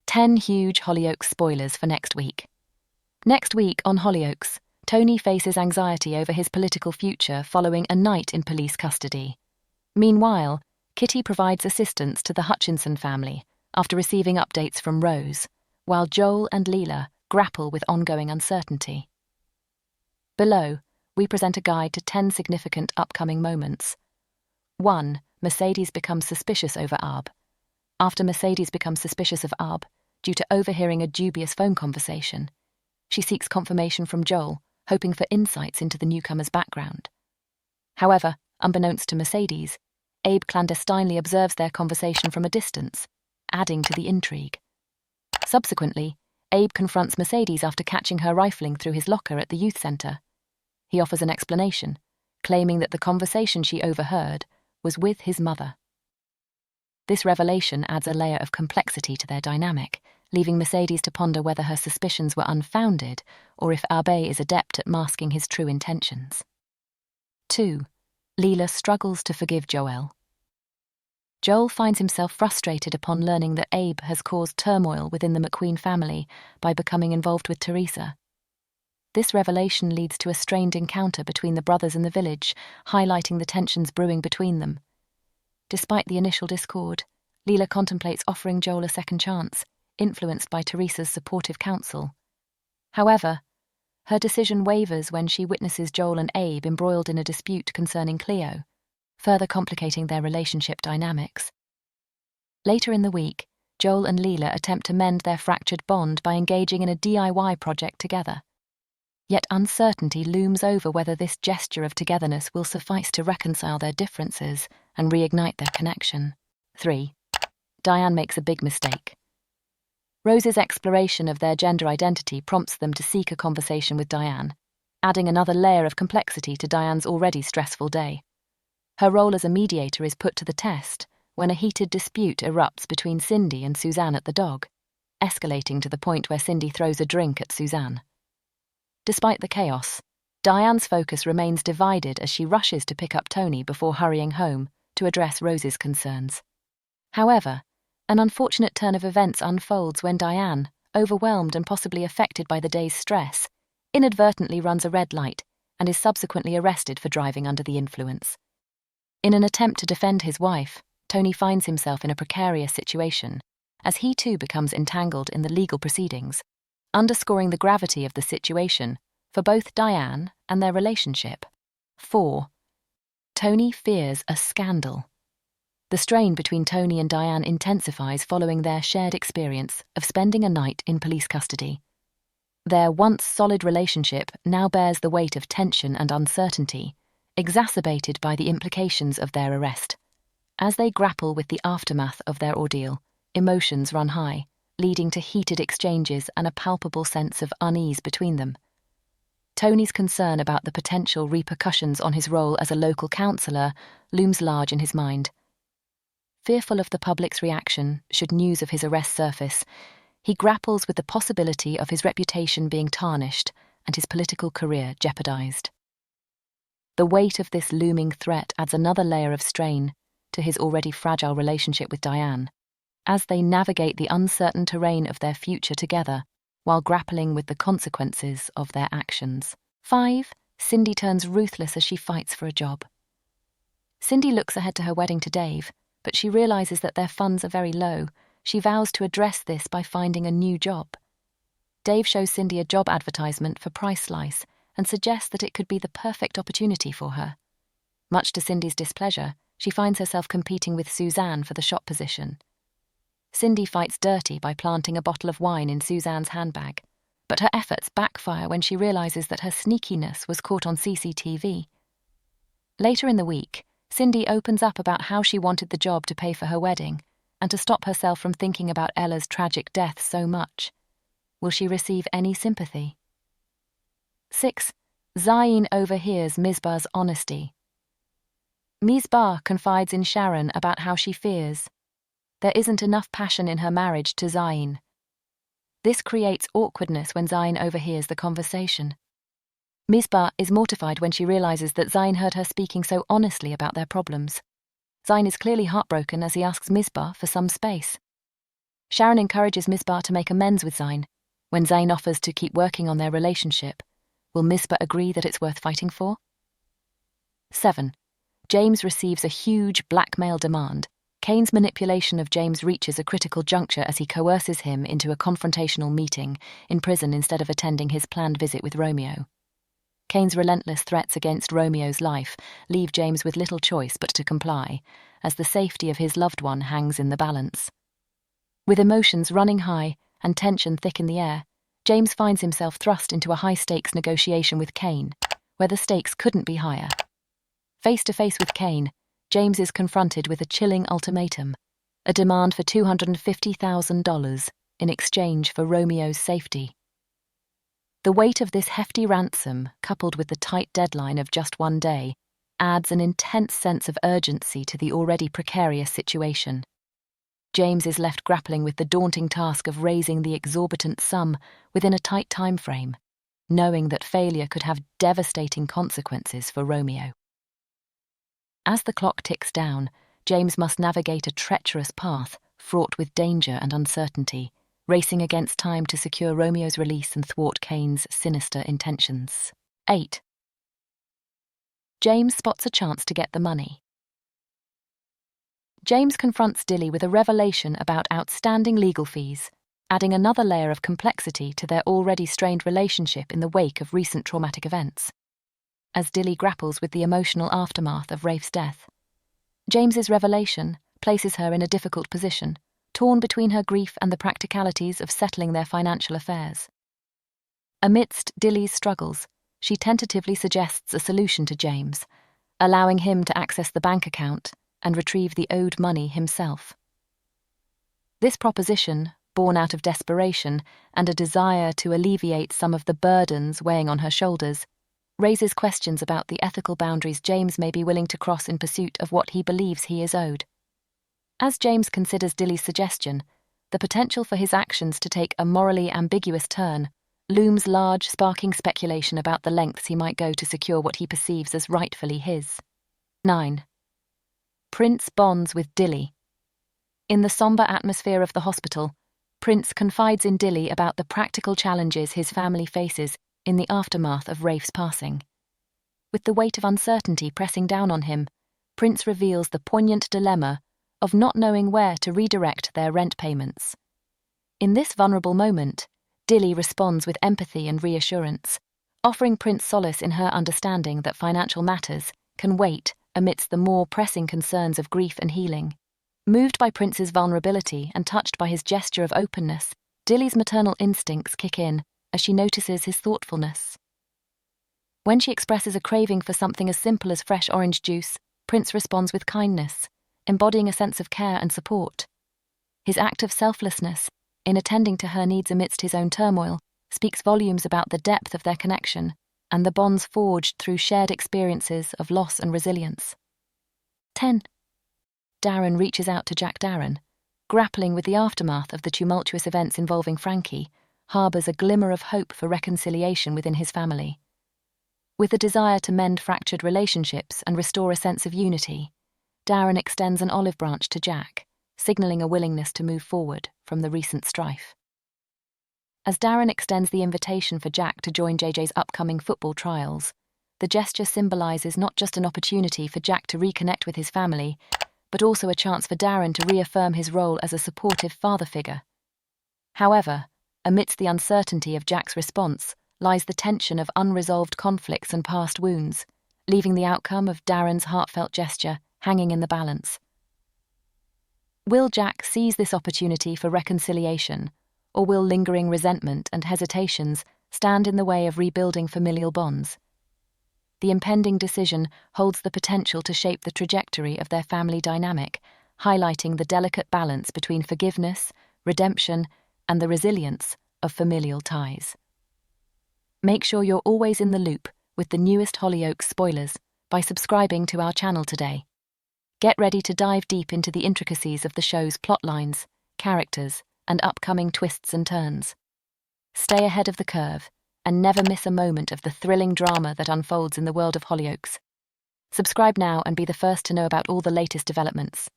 10 huge Hollyoaks spoilers for next week. Next week on Hollyoaks, Tony faces anxiety over his political future following a night in police custody. Meanwhile, Kitty provides assistance to the Hutchinson family after receiving updates from Rose, while Joel and Leela grapple with ongoing uncertainty. Below, we present a guide to 10 significant upcoming moments. 1. Mercedes becomes suspicious over Ab. After Mercedes becomes suspicious of Ab, due to overhearing a dubious phone conversation, she seeks confirmation from Joel, hoping for insights into the newcomer's background. However, unbeknownst to Mercedes, Abe clandestinely observes their conversation from a distance, adding to the intrigue. Subsequently, Abe confronts Mercedes after catching her rifling through his locker at the youth center. He offers an explanation, claiming that the conversation she overheard was with his mother. This revelation adds a layer of complexity to their dynamic, leaving Mercedes to ponder whether her suspicions were unfounded or if Abe is adept at masking his true intentions. 2. Leela struggles to forgive Joel. Joel finds himself frustrated upon learning that Abe has caused turmoil within the McQueen family by becoming involved with Teresa. This revelation leads to a strained encounter between the brothers in the village, highlighting the tensions brewing between them. Despite the initial discord, Leela contemplates offering Joel a second chance, influenced by Teresa's supportive counsel. However, her decision wavers when she witnesses Joel and Abe embroiled in a dispute concerning Cleo, further complicating their relationship dynamics. Later in the week, Joel and Leela attempt to mend their fractured bond by engaging in a DIY project together. Yet uncertainty looms over whether this gesture of togetherness will suffice to reconcile their differences and reignite their connection. 3. Diane makes a big mistake. Rose's exploration of their gender identity prompts them to seek a conversation with Diane, adding another layer of complexity to Diane's already stressful day. Her role as a mediator is put to the test when a heated dispute erupts between Cindy and Suzanne at the dog, escalating to the point where Cindy throws a drink at Suzanne. Despite the chaos, Diane's focus remains divided as she rushes to pick up Tony before hurrying home to address Rose's concerns. However, an unfortunate turn of events unfolds when Diane, overwhelmed and possibly affected by the day's stress, inadvertently runs a red light and is subsequently arrested for driving under the influence. In an attempt to defend his wife, Tony finds himself in a precarious situation, as he too becomes entangled in the legal proceedings, underscoring the gravity of the situation for both Diane and their relationship. 4. Tony fears a scandal. The strain between Tony and Diane intensifies following their shared experience of spending a night in police custody. Their once solid relationship now bears the weight of tension and uncertainty, exacerbated by the implications of their arrest. As they grapple with the aftermath of their ordeal, emotions run high, leading to heated exchanges and a palpable sense of unease between them. Tony's concern about the potential repercussions on his role as a local councillor looms large in his mind. Fearful of the public's reaction should news of his arrest surface, he grapples with the possibility of his reputation being tarnished and his political career jeopardized. The weight of this looming threat adds another layer of strain to his already fragile relationship with Diane, as they navigate the uncertain terrain of their future together while grappling with the consequences of their actions. 5. Cindy turns ruthless as she fights for a job. Cindy looks ahead to her wedding to Dave, but she realizes that their funds are very low. She vows to address this by finding a new job. Dave shows Cindy a job advertisement for Price Slice and suggests that it could be the perfect opportunity for her. Much to Cindy's displeasure, she finds herself competing with Suzanne for the shop position. Cindy fights dirty by planting a bottle of wine in Suzanne's handbag, but her efforts backfire when she realizes that her sneakiness was caught on CCTV. Later in the week, Cindy opens up about how she wanted the job to pay for her wedding and to stop herself from thinking about Ella's tragic death so much. Will she receive any sympathy? 6. Zayn overhears Misbah's honesty. Misbah confides in Sharon about how she fears there isn't enough passion in her marriage to Zayn. This creates awkwardness when Zayn overhears the conversation. Misbah is mortified when she realizes that Zayn heard her speaking so honestly about their problems. Zayn is clearly heartbroken as he asks Misbah for some space. Sharon encourages Misbah to make amends with Zayn. When Zayn offers to keep working on their relationship, will Misbah agree that it's worth fighting for? 7. James receives a huge blackmail demand. Kane's manipulation of James reaches a critical juncture as he coerces him into a confrontational meeting in prison instead of attending his planned visit with Romeo. Kane's relentless threats against Romeo's life leave James with little choice but to comply, as the safety of his loved one hangs in the balance. With emotions running high and tension thick in the air, James finds himself thrust into a high-stakes negotiation with Kane, where the stakes couldn't be higher. Face to face with Kane, James is confronted with a chilling ultimatum, a demand for $250,000 in exchange for Romeo's safety. The weight of this hefty ransom, coupled with the tight deadline of just one day, adds an intense sense of urgency to the already precarious situation. James is left grappling with the daunting task of raising the exorbitant sum within a tight time frame, knowing that failure could have devastating consequences for Romeo. As the clock ticks down, James must navigate a treacherous path fraught with danger and uncertainty, racing against time to secure Romeo's release and thwart Kane's sinister intentions. 8. James spots a chance to get the money. James confronts Dilly with a revelation about outstanding legal fees, adding another layer of complexity to their already strained relationship in the wake of recent traumatic events. As Dilly grapples with the emotional aftermath of Rafe's death, James's revelation places her in a difficult position, torn between her grief and the practicalities of settling their financial affairs. Amidst Dilly's struggles, she tentatively suggests a solution to James, allowing him to access the bank account and retrieve the owed money himself. This proposition, born out of desperation and a desire to alleviate some of the burdens weighing on her shoulders, raises questions about the ethical boundaries James may be willing to cross in pursuit of what he believes he is owed. As James considers Dilly's suggestion, the potential for his actions to take a morally ambiguous turn looms large, sparking speculation about the lengths he might go to secure what he perceives as rightfully his. 9. Prince bonds with Dilly. In the somber atmosphere of the hospital, Prince confides in Dilly about the practical challenges his family faces in the aftermath of Rafe's passing. With the weight of uncertainty pressing down on him, Prince reveals the poignant dilemma of not knowing where to redirect their rent payments. In this vulnerable moment, Dilly responds with empathy and reassurance, offering Prince solace in her understanding that financial matters can wait amidst the more pressing concerns of grief and healing. Moved by Prince's vulnerability and touched by his gesture of openness, Dilly's maternal instincts kick in as she notices his thoughtfulness. When she expresses a craving for something as simple as fresh orange juice, Prince responds with kindness, embodying a sense of care and support. His act of selflessness, in attending to her needs amidst his own turmoil, speaks volumes about the depth of their connection and the bonds forged through shared experiences of loss and resilience. 10. Darren reaches out to Jack. Darren, grappling with the aftermath of the tumultuous events involving Frankie, harbours a glimmer of hope for reconciliation within his family. With a desire to mend fractured relationships and restore a sense of unity, Darren extends an olive branch to Jack, signalling a willingness to move forward from the recent strife. As Darren extends the invitation for Jack to join JJ's upcoming football trials, the gesture symbolises not just an opportunity for Jack to reconnect with his family, but also a chance for Darren to reaffirm his role as a supportive father figure. However, amidst the uncertainty of Jack's response lies the tension of unresolved conflicts and past wounds, leaving the outcome of Darren's heartfelt gesture hanging in the balance. Will Jack seize this opportunity for reconciliation, or will lingering resentment and hesitations stand in the way of rebuilding familial bonds? The impending decision holds the potential to shape the trajectory of their family dynamic, highlighting the delicate balance between forgiveness, redemption, and the resilience of familial ties. Make sure you're always in the loop with the newest Hollyoaks spoilers by subscribing to our channel today. Get ready to dive deep into the intricacies of the show's plotlines, characters, and upcoming twists and turns. Stay ahead of the curve and never miss a moment of the thrilling drama that unfolds in the world of Hollyoaks. Subscribe now and be the first to know about all the latest developments.